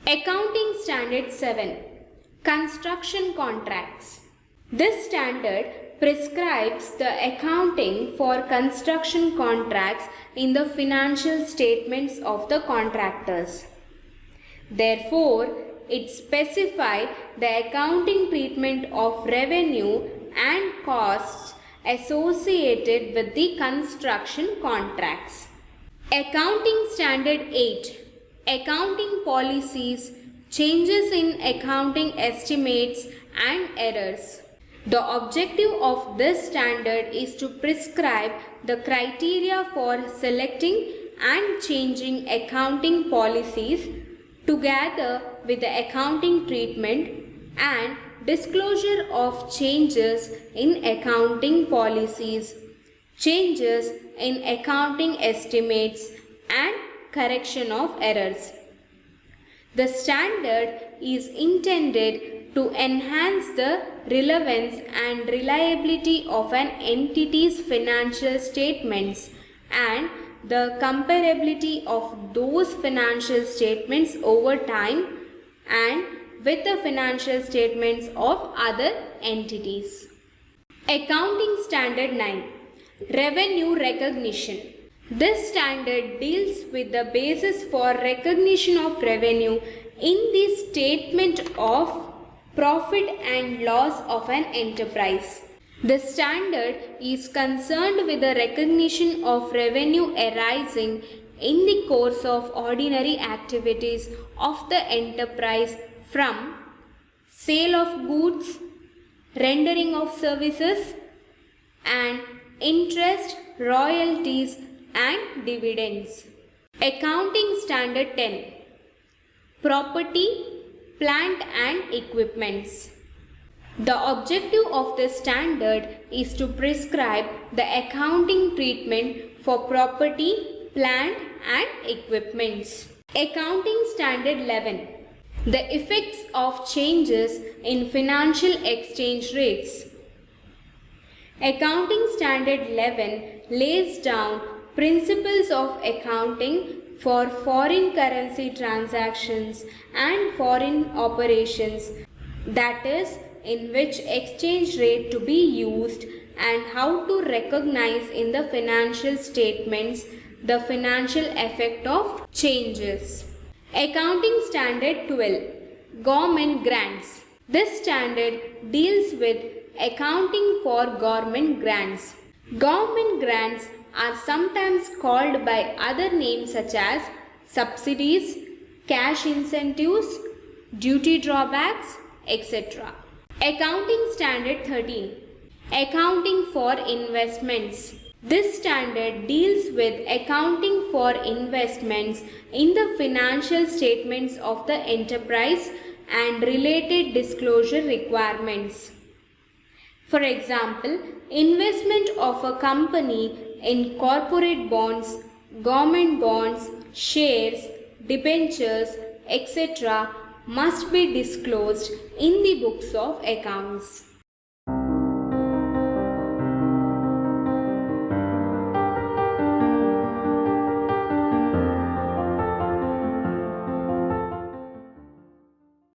Accounting Standard 7. Construction Contracts. This standard prescribes the accounting for construction contracts in the financial statements of the contractors. Therefore, it specifies the accounting treatment of revenue and costs associated with the construction contracts. Accounting Standard 8. Accounting Policies, Changes in Accounting Estimates and Errors. The objective of this standard is to prescribe the criteria for selecting and changing accounting policies together with the accounting treatment and disclosure of changes in accounting policies, changes in accounting estimates and correction of errors. The standard is intended to enhance the relevance and reliability of an entity's financial statements and the comparability of those financial statements over time and with the financial statements of other entities. Accounting Standard 9. Revenue Recognition. This standard deals with the basis for recognition of revenue in the statement of profit and loss of an enterprise. The standard is concerned with the recognition of revenue arising in the course of ordinary activities of the enterprise from sale of goods, rendering of services, and interest, royalties, and dividends. Accounting Standard 10. Property, plant and equipments. The objective of the standard is to prescribe the accounting treatment for property, plant and equipments. Accounting Standard 11. The effects of changes in financial exchange rates. Accounting Standard 11 lays down principles of accounting for foreign currency transactions and foreign operations, that is, in which exchange rate to be used and how to recognize in the financial statements the financial effect of changes. Accounting Standard 12. Government Grants. This standard deals with accounting for government grants. Government grants are sometimes called by other names such as subsidies, cash incentives, duty drawbacks, etc. Accounting Standard 13. Accounting for Investments. This standard deals with accounting for investments in the financial statements of the enterprise and related disclosure requirements. For example, investment of a company in corporate bonds, government bonds, shares, debentures, etc. must be disclosed in the books of accounts.